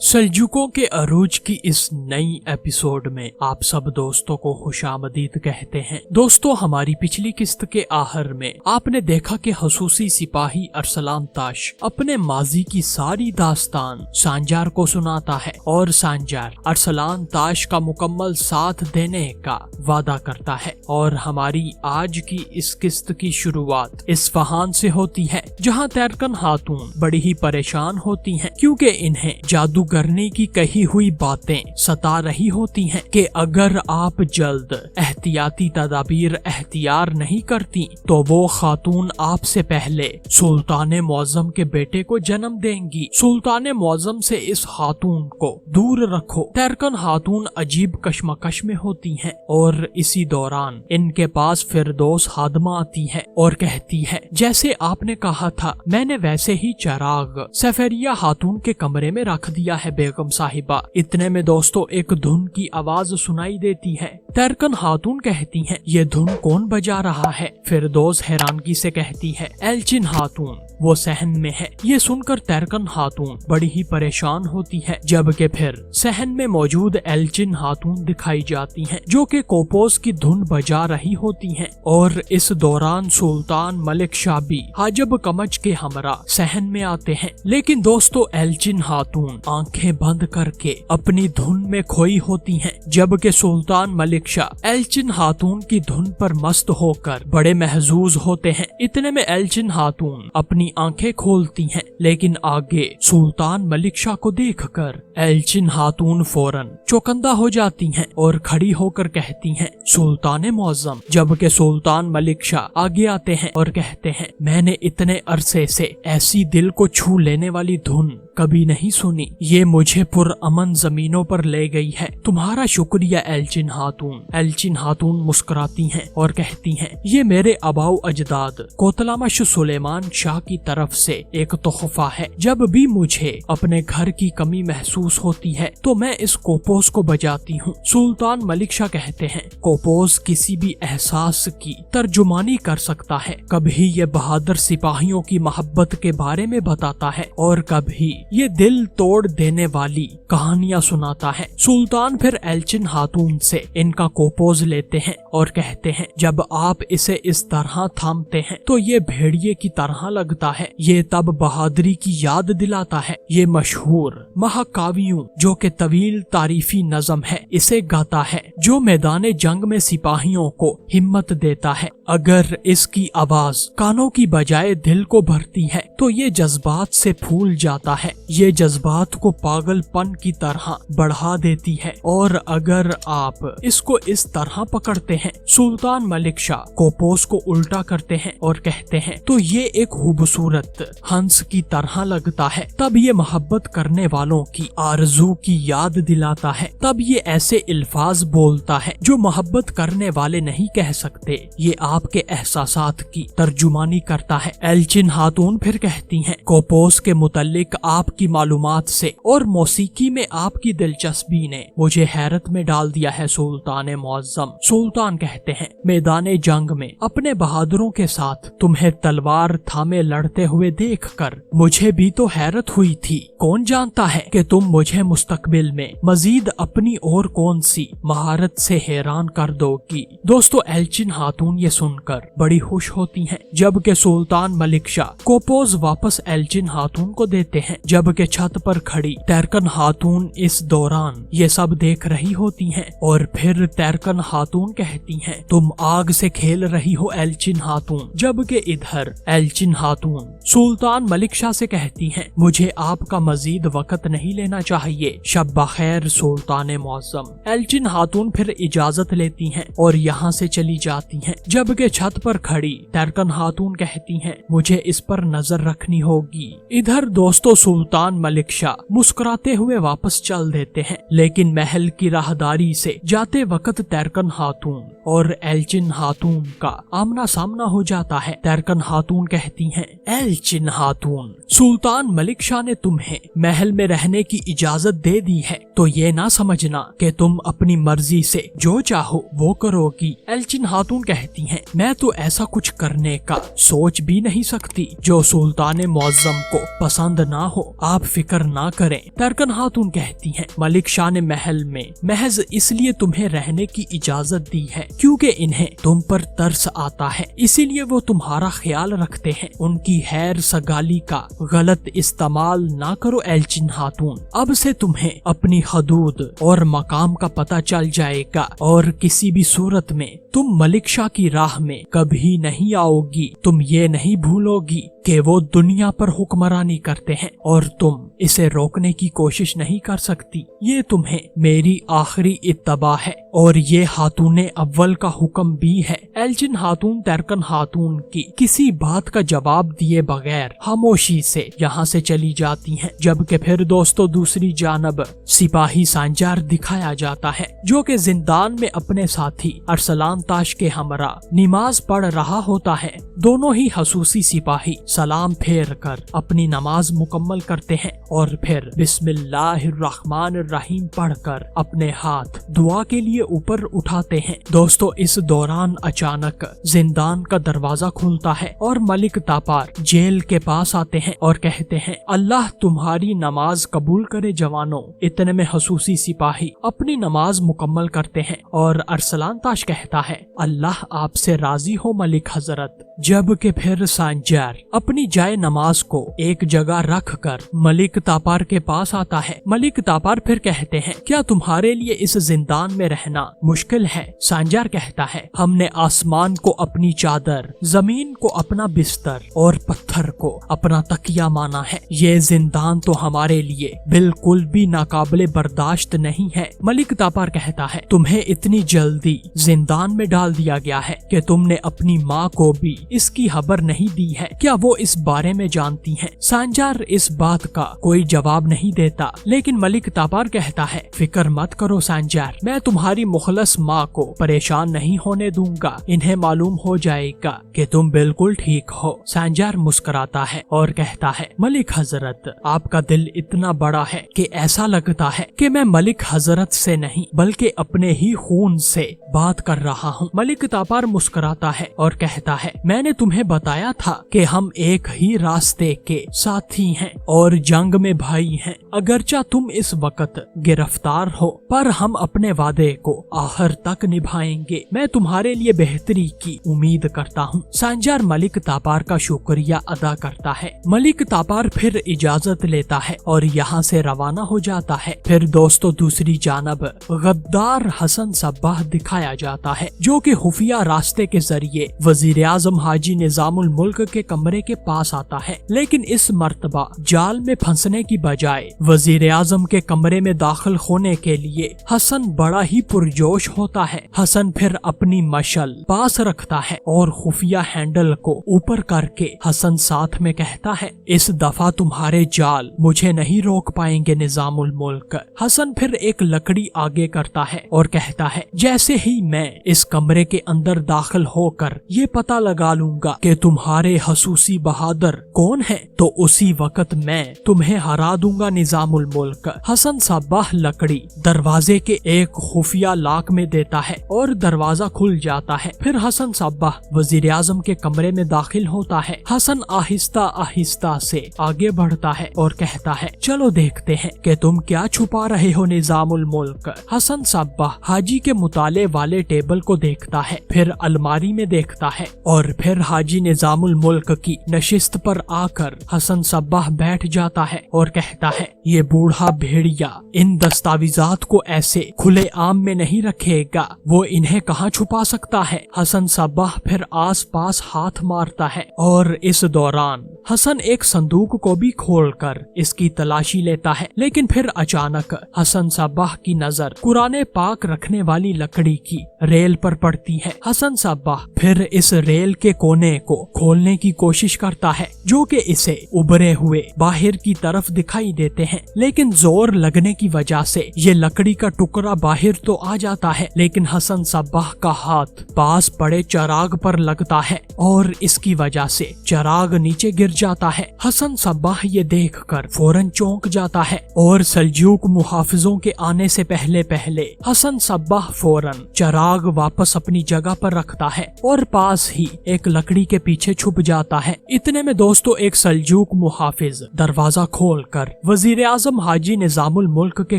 सल्जुकों के अरूज की इस नई एपिसोड में आप सब दोस्तों को खुशामदीद कहते हैं। दोस्तों, हमारी पिछली किस्त के आखिर में आपने देखा कि खसूसी सिपाही अरसलान ताश अपने माजी की सारी दास्तान सांजार को सुनाता है और सांजार अरसलान ताश का मुकम्मल साथ देने का वादा करता है। और हमारी आज की इस किस्त की शुरुआत इस्फहान से होती है, जहाँ तैरकन खातून बड़ी ही परेशान होती हैं क्योंकि इन्हें जादू करने की कही हुई बातें सता रही होती हैं कि अगर आप जल्द एहतियाती तदाबीर एख्तियार नहीं करती तो वो खातून आपसे पहले सुल्तान मुअज्जम के बेटे को जन्म देंगी। सुल्तान मुअज्जम से इस खातून को दूर रखो। तैरकन खातून अजीब कश्मकश में होती हैं और इसी दौरान इनके पास फिरदौस खादमा आती है और कहती है, जैसे आपने कहा था मैंने वैसे ही चराग सफेरिया खातून के कमरे में रख दिया है बेगम साहिबा। इतने में दोस्तों एक धुन की आवाज सुनाई देती है। तैरकन खातून कहती हैं, ये धुन कौन बजा रहा है? फिरदौस हैरानगी से कहती है, एल्चिन खातून, वो सहन में है। ये सुनकर तैरकन खातून बड़ी ही परेशान होती है, जबकि फिर सहन में मौजूद एल्चिन खातून दिखाई जाती हैं, जो कि कोपोस की धुन बजा रही होती हैं। और इस दौरान सुल्तान मलिक शाह भी हाजब कमच के हमरा सहन में आते हैं। लेकिन दोस्तों एल्चिन खातून आंखें बंद करके अपनी धुन में खोई होती हैं, जबकि सुल्तान मलिक शाह एल्चिन खातून की धुन पर मस्त होकर बड़े महजूज होते हैं। इतने में एल्चिन खातून अपनी आंखें खोलती हैं, लेकिन आगे सुल्तान मलिक शाह को देखकर एल्चिन खातून फौरन चौकंदा हो जाती हैं और खड़ी होकर कहती हैं, सुल्तान मुअज्जम। जबकि सुल्तान मलिक शाह आगे आते हैं और कहते हैं, मैंने इतने अरसे से ऐसी दिल को छू लेने वाली धुन कभी नहीं सुनी। ये मुझे पुरअमन जमीनों पर ले गई है। तुम्हारा शुक्रिया एल्चिन खातून। एल्चिन खातून मुस्कुराती हैं और कहती हैं, ये मेरे अबाउ अजदाद कोतलामश सुलेमान शाह की तरफ से एक तोहफा है। जब भी मुझे अपने घर की कमी महसूस होती है तो मैं इस कोपोस को बजाती हूँ। सुल्तान मलिक शाह कहते हैं, कोपोस किसी भी एहसास की तर्जुमानी कर सकता है। कभी ये बहादुर सिपाहियों की मोहब्बत के बारे में बताता है और कभी ये दिल तोड़ देने वाली कहानियां सुनाता है। सुल्तान फिर एल्चिन खातून से इनका कोपोज लेते हैं और कहते हैं, जब आप इसे इस तरह थामते हैं तो ये भेड़िए की तरह लगता है। ये तब बहादुरी की याद दिलाता है। ये मशहूर महाकाव्यों जो कि तवील तारीफी नज़म है इसे गाता है, जो मैदान जंग में सिपाहियों को हिम्मत देता है। अगर इसकी आवाज कानों की बजाय दिल को भरती है तो ये जज्बात से फूल जाता है। ये जज्बात को पागलपन की तरह बढ़ा देती है। और अगर आप इसको इस तरह पकड़ते हैं, सुल्तान मलिक शाह कोपोस को उल्टा करते हैं और कहते हैं, तो ये एक खूबसूरत हंस की तरह लगता है। तब ये मोहब्बत करने वालों की आरज़ू की याद दिलाता है। तब ये ऐसे अल्फाज बोलता है जो मोहब्बत करने वाले नहीं कह सकते। ये आपके एहसासात की तर्जुमानी करता है। एल्चिन खातून फिर कहती हैं, कोपोस के मुतल्लिक आपकी मालूमात से और मौसीकी में आपकी दिलचस्पी ने मुझे हैरत में डाल दिया है सुल्तान मुअज्जम। सुल्तान कहते हैं, मैदान जंग में अपने बहादुरों के साथ तुम्हें तलवार थामे लड़ते हुए देखकर मुझे भी तो हैरत हुई थी। कौन जानता है कि तुम मुझे मुस्तकबिल में मजीद अपनी और कौन सी महारत से हैरान कर दोगी। दोस्तों एल्चिन खातून ये सुनकर बड़ी खुश होती हैं, जबकि सुल्तान मलिक शाह कोपोज वापस एल्चिन खातून को देते हैं। जबकि छत पर खड़ी तैरकन खातून इस दौरान ये सब देख रही होती हैं और फिर तैरकन खातून कहती हैं, तुम आग से खेल रही हो एल्चिन खातून। जबकि इधर एल्चिन खातून सुल्तान मलिक शाह से कहती हैं, मुझे आपका मजीद वक्त नहीं लेना चाहिए। शब बखैर सुल्तान मुअज्जम। एल्चिन खातून फिर इजाजत लेती हैं और यहाँ से चली जाती हैं। जबकि छत पर खड़ी तैरकन खातून कहती हैं, मुझे इस पर नजर रखनी होगी। इधर दोस्तों सुल्तान मलिक शाह मुस्कुराते हुए वापस चल देते हैं, लेकिन महल की राहदारी से जाते वक्त तैरकन खातून اور ایلچن خاتون کا آمنا سامنا ہو جاتا ہے۔ ترکن خاتون کہتی ہیں، ایلچن خاتون، سلطان ملک شاہ نے تمہیں محل میں رہنے کی اجازت دے دی ہے، تو یہ نہ سمجھنا کہ تم اپنی مرضی سے جو چاہو وہ کرو گی۔ ایلچن خاتون کہتی ہیں، میں تو ایسا کچھ کرنے کا سوچ بھی نہیں سکتی جو سلطان معظم کو پسند نہ ہو، آپ فکر نہ کریں۔ ترکن خاتون کہتی ہیں، ملک شاہ نے محل میں محض اس لیے تمہیں رہنے کی اجازت دی ہے کیونکہ انہیں تم پر ترس آتا ہے، اسی لیے وہ تمہارا خیال رکھتے ہیں۔ ان کی خیر سگالی کا غلط استعمال نہ کرو ایلچن خاتون، اب سے تمہیں اپنی حدود اور مقام کا پتہ چل جائے گا اور کسی بھی صورت میں تم ملک شاہ کی راہ میں کبھی نہیں آؤ گی۔ تم یہ نہیں بھولو گی کہ وہ دنیا پر حکمرانی کرتے ہیں اور تم اسے روکنے کی کوشش نہیں کر سکتی۔ یہ تمہیں میری آخری اتباع ہے اور یہ خاتون اول کا حکم بھی ہے۔ ایلچن خاتون ترکن خاتون کی کسی بات کا جواب دیے بغیر خاموشی سے یہاں سے چلی جاتی ہیں، جبکہ پھر دوستو دوسری جانب سپاہی سانجار دکھایا جاتا ہے جو کہ زندان میں اپنے ساتھی ارسلان تاش کے ہمراہ نماز پڑھ رہا ہوتا ہے۔ دونوں ہی خصوصی سپاہی سلام پھیر کر اپنی نماز مکمل کرتے ہیں اور پھر بسم اللہ الرحمن الرحیم پڑھ کر اپنے ہاتھ دعا کے لیے اوپر اٹھاتے ہیں۔ دوستو اس دوران اچانک زندان کا دروازہ کھلتا ہے اور ملک تاپار جیل کے پاس آتے ہیں اور کہتے ہیں، اللہ تمہاری نماز قبول کرے جوانوں۔ اتنے میں خصوصی سپاہی اپنی نماز مکمل کرتے ہیں اور ارسلان تاش کہتا ہے، اللہ آپ سے راضی ہو ملک حضرت۔ جب کہ پھر سانجار اپنی جائے نماز کو ایک جگہ رکھ کر ملک تاپار کے پاس آتا ہے۔ ملک تاپار پھر کہتے ہیں، کیا تمہارے لیے اس زندان میں رہنا مشکل ہے؟ سانجار کہتا ہے، ہم نے آسمان کو اپنی چادر، زمین کو اپنا بستر اور پتھر کو اپنا تکیہ مانا ہے، یہ زندان تو ہمارے لیے بالکل بھی ناقابل برداشت نہیں ہے۔ ملک تاپار کہتا ہے، تمہیں اتنی جلدی زندان میں ڈال دیا گیا ہے کہ تم نے اپنی ماں کو بھی اس کی خبر نہیں دی ہے، کیا وہ اس بارے میں جانتی ہیں؟ سانجار اس بات کا کوئی جواب نہیں دیتا، لیکن ملک تاپار کہتا ہے، فکر مت کرو سانجار، میں تمہاری مخلص ماں کو پریشان نہیں ہونے دوں گا، انہیں معلوم ہو جائے گا کہ تم بالکل ٹھیک ہو۔ سانجار مسکراتا ہے اور کہتا ہے، ملک حضرت آپ کا دل اتنا بڑا ہے کہ ایسا لگتا ہے کہ میں ملک حضرت سے نہیں بلکہ اپنے ہی خون سے بات کر رہا ہوں۔ ملک تاپار مسکراتا ہے اور کہتا ہے، میں نے تمہیں بتایا تھا کہ ہم ایک ہی راستے کے ساتھی ہیں اور جنگ میں بھائی ہیں، اگرچہ تم اس وقت گرفتار ہو پر ہم اپنے وعدے کو آخر تک نبھائیں گے، میں تمہارے لیے بہتری کی امید کرتا ہوں۔ سانجار ملک تاپار کا شکریہ ادا کرتا ہے۔ ملک تاپار پھر اجازت لیتا ہے اور یہاں سے روانہ ہو جاتا ہے۔ پھر دوستو دوسری جانب غدار حسن صباح دکھایا جاتا ہے جو کہ خفیہ راستے کے ذریعے وزیر اعظم حاجی نظام الملک کے کمرے کے پاس آتا ہے، لیکن اس مرتبہ جال میں پھنسنے کی بجائے وزیر اعظم کے کمرے میں داخل ہونے کے لیے حسن بڑا ہی پرجوش ہوتا ہے۔ حسن پھر اپنی مشل پاس رکھتا ہے اور خفیہ ہینڈل کو اوپر کر کے حسن ساتھ میں کہتا ہے، اس دفعہ تمہارے جال مجھے نہیں روک پائیں گے نظام الملک۔ حسن پھر ایک لکڑی آگے کرتا ہے اور کہتا ہے، جیسے ہی میں اس کمرے کے اندر داخل ہو کر یہ پتہ لگا لوں گا کہ تمہارے خصوصی بہادر کون ہیں تو اسی وقت میں تمہیں ہرا دوں گا نظام الملک۔ حسن صباح لکڑی دروازے کے ایک خفیہ لاک میں دیتا ہے اور دروازہ کھل جاتا ہے۔ پھر حسن صباح وزیر اعظم کے کمرے میں داخل ہوتا ہے۔ حسن آہستہ آہستہ سے آگے بڑھتا ہے اور کہتا ہے، چلو دیکھتے ہیں کہ تم کیا چھپا رہے ہو نظام الملک۔ حسن صباح حاجی کے مطالعے والے ٹیبل کو دیکھتا ہے، پھر الماری میں دیکھتا ہے اور پھر حاجی نظام الملک کی نشست پر آ کر حسن صباح بیٹھ جاتا ہے اور کہتا ہے، یہ بوڑھا بھیڑیا ان دستاویزات کو ایسے کھلے عام میں نہیں رکھے گا، وہ انہیں کہاں چھپا سکتا ہے؟ حسن صباح پھر آس پاس ہاتھ مارتا ہے اور اس دوران حسن ایک صندوق کو بھی کھول کر اس کی تلاشی لیتا ہے، لیکن پھر اچانک حسن صباح کی نظر قرآن پاک رکھنے والی لکڑی کی रेल पर पड़ती है। हसन सब्बाह फिर इस रेल के कोने को खोलने की कोशिश करता है, जो कि इसे उभरे हुए बाहर की तरफ दिखाई देते हैं, लेकिन जोर लगने की वजह से ये लकड़ी का टुकड़ा बाहर तो आ जाता है, लेकिन हसन सब्बाह का हाथ पास पड़े चिराग पर लगता है और इसकी वजह से चिराग नीचे गिर जाता है। हसन सब्बाह ये देखकर फौरन चौंक जाता है और सल्जूक मुहाफिजों के आने से पहले पहले हसन सब्बाह फौरन चिराग वापस अपनी जगह पर रखता है और पास ही एक लकड़ी के पीछे छुप जाता है। इतने में दोस्तों एक सल्जूक मुहाफिज दरवाजा खोलकर वजीर आजम हाजी निजामुल मुल्क के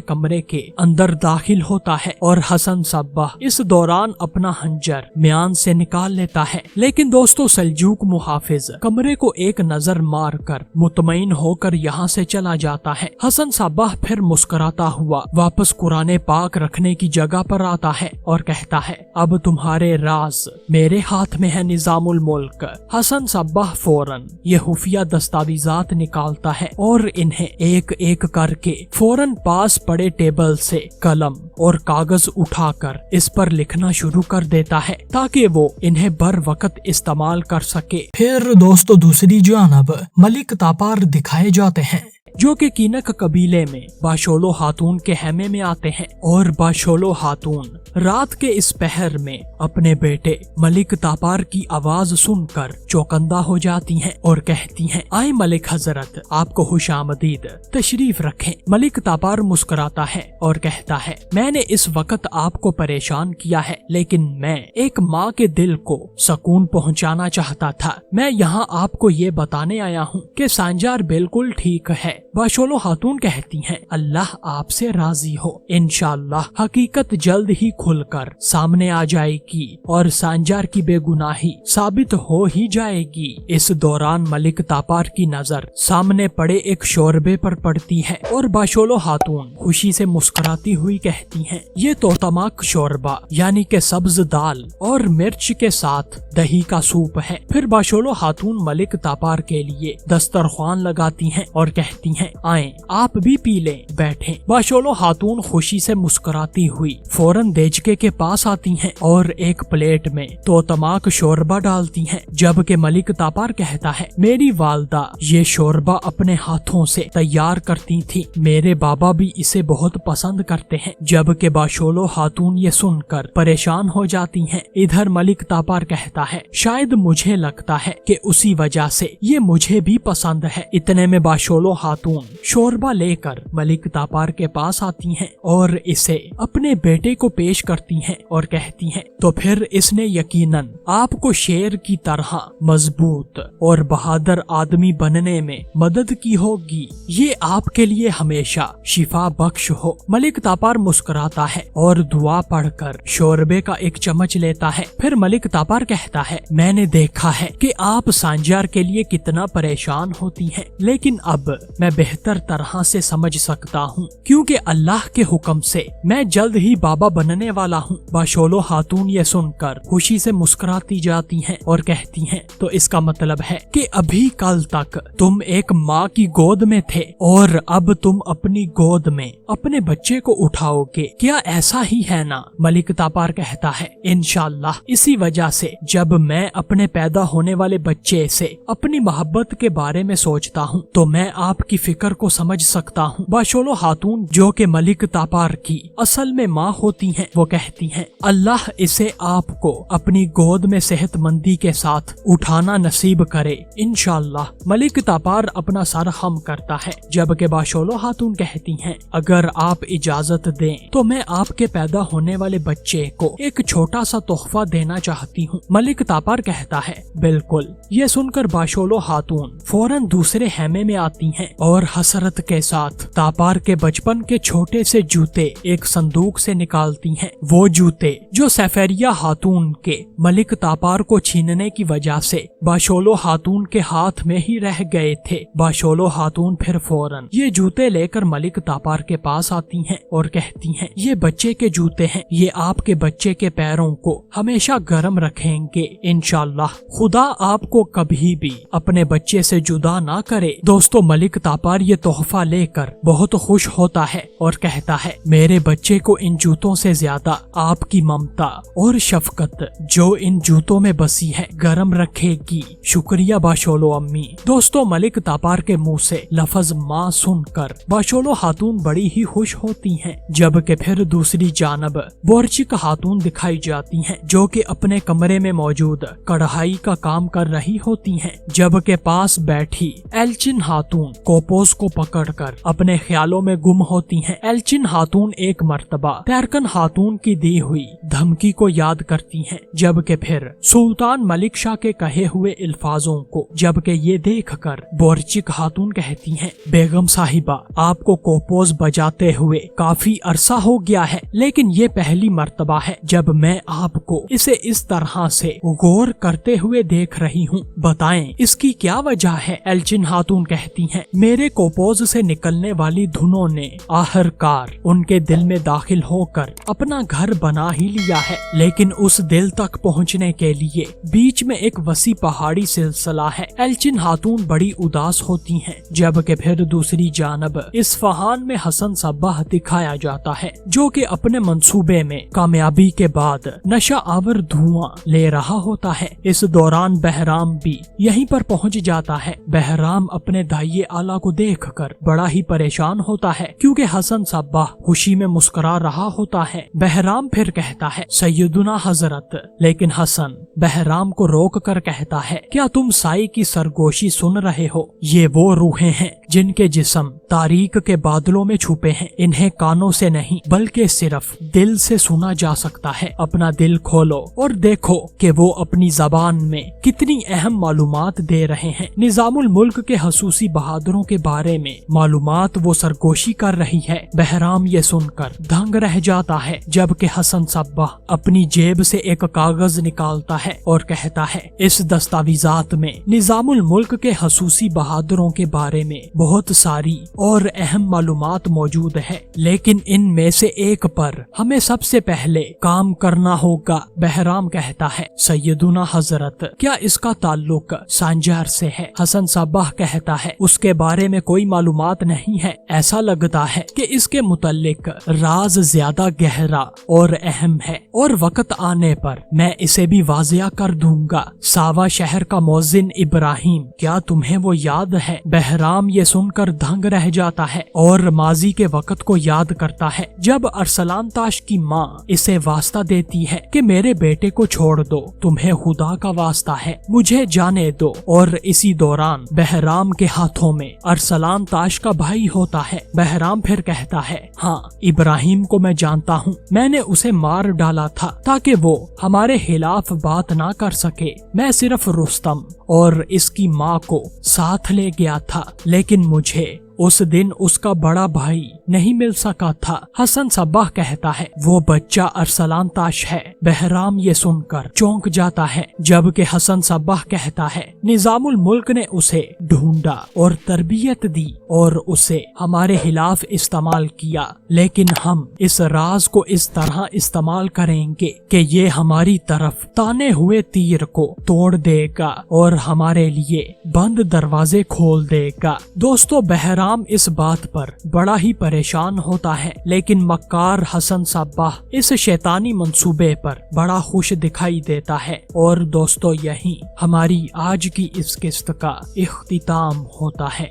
कमरे के अंदर दाखिल होता है और हसन सब्बाह इस दौरान अपना हंजर म्यान से निकाल लेता है, लेकिन दोस्तों सल्जूक मुहाफिज कमरे को एक नजर मार कर मुतमईन होकर यहाँ से चला जाता है। हसन सब्बाह फिर मुस्कुराता हुआ वापस कुरान पाक रखने की जगह पर आता है और कहता है, अब तुम्हारे राज मेरे हाथ में है निजामुल मुल्क। हसन सब्बाह फौरन ये खुफिया दस्तावेजात निकालता है और इन्हें एक एक करके फौरन पास पड़े टेबल से कलम और कागज उठाकर इस पर लिखना शुरू कर देता है ताकि वो इन्हें बर वक्त इस्तेमाल कर सके। फिर दोस्तों दूसरी जानब मलिक तापार दिखाए जाते हैं, जो कि कीनक कबीले में बाशोलो खातून के हैमे में आते हैं और बाशोलो खातून रात के इस पहर में अपने बेटे मलिक तापार की आवाज सुनकर चौकंदा हो जाती हैं और कहती हैं, आए मलिक हजरत, आपको खुशामदीद, तशरीफ रखें। मलिक तापार मुस्कुराता है और कहता है, मैंने इस वक्त आपको परेशान किया है, लेकिन मैं एक माँ के दिल को सुकून पहुँचाना चाहता था। मैं यहाँ आपको ये बताने आया हूँ कि सांजार बिल्कुल ठीक है। बाशोलो खातून कहती हैं, अल्लाह आपसे राजी हो, इंशाअल्लाह हकीकत जल्द ही खुलकर सामने आ जाएगी और सांजार की बेगुनाही साबित हो ही जाएगी। इस दौरान मलिक तापार की नजर सामने पड़े एक शोरबे पर पड़ती है और बाशोलो खातून खुशी से मुस्कुराती हुई कहती हैं, ये तोतमाक शोरबा यानी के सब्ज दाल और मिर्च के साथ दही का सूप है। फिर बाशोलो खातून मलिक तापार के लिए दस्तरख्वान लगाती हैं और कहती हैं, आए आप भी पी लें, बैठें। बाशोलो खातून खुशी से मुस्कुराती हुई फौरन देजके के पास आती हैं और एक प्लेट में तोतमाक शोरबा डालती हैं, जबकि मलिक तापार कहता है, मेरी वालदा ये शोरबा अपने हाथों से तैयार करती थी, मेरे बाबा भी इसे बहुत पसंद करते हैं। जबकि बाशोलो खातून ये सुनकर परेशान हो जाती हैं। इधर मलिक तापार कहता है, शायद मुझे लगता है कि उसी वजह से ये मुझे भी पसंद है। इतने में बाशोलो खातून शोरबा लेकर मलिक तापार के पास आती हैं और इसे अपने बेटे को पेश करती हैं और कहती हैं, तो फिर इसने यकीनन आपको शेर की तरह मजबूत और बहादुर आदमी बनने में मदद की होगी। ये आपके लिए हमेशा शिफा बख्श हो। मलिक तापार मुस्कुराता है और दुआ पढ़कर शोरबे का एक चम्मच लेता है। फिर मलिक तापार कहता है, मैंने देखा है कि आप सांजार के लिए कितना परेशान होती हैं, लेकिन अब मैं बेहतर तरह से समझ सकता हूँ, क्योंकि अल्लाह के हुक्म से मैं जल्द ही बाबा बनने वाला हूँ। बाशोलो खातून ये सुनकर खुशी से मुस्कुराती जाती हैं और कहती हैं, तो इसका मतलब है कि अभी कल तक तुम एक माँ की गोद में थे और अब तुम अपनी गोद में अपने बच्चे को उठाओगे, क्या ऐसा ही है ना? मलिक तापार कहता है, इंशाअल्लाह इसी वजह से जब मैं अपने पैदा होने वाले बच्चे से अपनी मोहब्बत के बारे में सोचता हूँ तो मैं आपकी फिक्र को समझ सकता हूँ। बाशोलो खातून जो कि मलिक तापार की असल में माँ होती हैं, वो कहती हैं, अल्लाह इसे आपको अपनी गोद में सेहतमंदी के साथ उठाना नसीब करे, इंशाअल्लाह। मलिक तापार अपना सर खम करता है, जबकि बाशोलो खातून कहती हैं, अगर आप इजाजत दें तो मैं आपके पैदा होने वाले बच्चे को एक छोटा सा तोहफा देना चाहती हूँ। मलिक तापार कहता है, बिल्कुल। ये सुनकर बाशोलो खातून फौरन दूसरे हैमे में आती हैं और हसरत के साथ तापार के बचपन के छोटे से जूते एक संदूक से निकालती हैं। वो जूते जो सफेरिया खातून के मलिक तापार को छीनने की वजह से बाशोलो खातून के हाथ में ही रह गए थे। बाशोलो खातून फिर फौरन ये जूते लेकर मलिक तापार के पास आती हैं और कहती हैं, ये बच्चे के जूते हैं, ये आपके बच्चे के पैरों को हमेशा गर्म रखेंगे, इंशाअल्लाह। खुदा आपको कभी भी अपने बच्चे से जुदा ना करे। दोस्तों मलिक तापार ये तोहफा लेकर बहुत खुश होता है और कहता है, मेरे बच्चे को इन जूतों से ज्यादा ज्यादा आपकी ममता और शफकत जो इन जूतों में बसी है गरम रखेगी। शुक्रिया बाशोलो अम्मी। दोस्तों, मलिक तापार के मुंह से लफ्ज माँ सुनकर बाशोलो खातून बड़ी ही खुश होती हैं, जबकि फिर दूसरी जानब बोर्चिक खातून दिखाई जाती हैं जो कि अपने कमरे में मौजूद कढ़ाई का काम कर रही होती हैं, जबकि पास बैठी एल्चिन खातून कोपोस को पकड़कर अपने ख्यालों में गुम होती हैं। एल्चिन खातून एक मर्तबा तैरकन खातून की दी हुई धमकी को याद करती हैं, जबकि फिर सुल्तान मलिक शाह के कहे हुए अल्फाजों को जबकि ये देखकर बोर्चिक खातून कहती हैं, बेगम साहिबा आपको कोपोस बजाते हुए काफी अरसा हो गया है, लेकिन ये पहली मर्तबा है जब मैं आपको इसे इस तरह से गौर करते हुए देख रही हूँ। बताएं इसकी क्या वजह है? एल्चिन खातून कहती हैं, मेरे कोपोस से निकलने वाली धुनों ने आखिरकार उनके दिल में दाखिल होकर अपना घर बना ही लिया है, लेकिन उस दिल तक पहुँचने के लिए बीच में एक वसी पहाड़ी सिलसिला है। एल्चिन खातून बड़ी उदास होती हैं, जबकि फिर दूसरी जानब इस्फहान में हसन सब्बाह दिखाया जाता है जो कि अपने मंसूबे में कामयाबी के बाद नशा आवर धुआं ले रहा होता है। इस दौरान बहराम भी यहीं पर पहुंच जाता है। बहराम अपने दाइये आला को देखकर बड़ा ही परेशान होता है क्योंकि हसन सब्बाह खुशी में मुस्कुरा रहा होता है। बहराम फिर कहता है, सैयदुना हजरत, लेकिन हसन बहराम को रोक कर कहता है, क्या तुम साई की सरगोशी सुन रहे हो? ये वो रूहें हैं जिनके जिस्म तारीक के बादलों में छुपे हैं, इन्हें कानों से नहीं बल्कि सिर्फ दिल से सुना जा सकता है। अपना दिल खोलो और देखो कि वो अपनी जबान में कितनी अहम मालूमात दे रहे हैं। निजामुल मुल्क के हसूसी बहादुरों के बारे में मालूमात वो सरगोशी कर रही है। बहराम ये सुनकर दंग रह जाता है, जबकि हसन सब्बाह अपनी जेब से एक कागज निकालता है और कहता है, इस दस्तावेजात में निजामुल मुल्क के हसूसी बहादुरों के बारे में बहुत सारी और अहम मालूमात मौजूद है, लेकिन इनमें से एक पर हमें सबसे पहले काम करना होगा। बहराम कहता है, सैयदुना हजरत, क्या इसका ताल्लुक सांजार से है? हसन सब्बाह कहता है, उसके बारे में कोई मालूमात नहीं है। ऐसा लगता है कि इसके मुतल्लिक राज ज्यादा गहरा और अहम है और वक्त आने पर मैं इसे भी वाजिया कर दूंगा। सावा शहर का मौजिन इब्राहिम, क्या तुम्हें वो याद है? बहराम ये सुनकर दंग रह जाता है और माजी के वक्त को याद करता है जब अरसलान ताश की माँ इसे वास्ता देती है कि मेरे बेटे को छोड़ दो, तुम्हें खुदा का वास्ता है, मुझे जाने दो। और इसी दौरान बहराम के हाथों में अरसलान ताश का भाई होता है। बहराम फिर कहता है, हाँ, इब्राहिम को मैं जानता हूँ, मैंने उसे मार डाला था ताकि वो हमारे खिलाफ बात ना कर सके। मैं सिर्फ रुस्तम और इसकी माँ को साथ ले गया था, लेकिन मुझे उस दिन उसका बड़ा भाई नहीं मिल सका था। हसन सब्बाह कहता है, वो बच्चा अरसलान ताश है। बहराम ये सुनकर चौंक जाता है, जबकि हसन सब्बाह कहता है, निजामुल मुल्क ने उसे ढूंढा और तरबियत दी और उसे हमारे खिलाफ इस्तेमाल किया, लेकिन हम इस राज को इस तरह इस्तेमाल करेंगे कि ये हमारी तरफ ताने हुए तीर को तोड़ देगा और हमारे लिए बंद दरवाजे खोल देगा। दोस्तों, बहराम इस बात पर बड़ा ही परेशान होता है, लेकिन मक्कार हसन सब्बाह इस शैतानी मंसूबे पर बड़ा खुश दिखाई देता है। और दोस्तों, यही हमारी आज की इस किस्त का इख्तिताम होता है।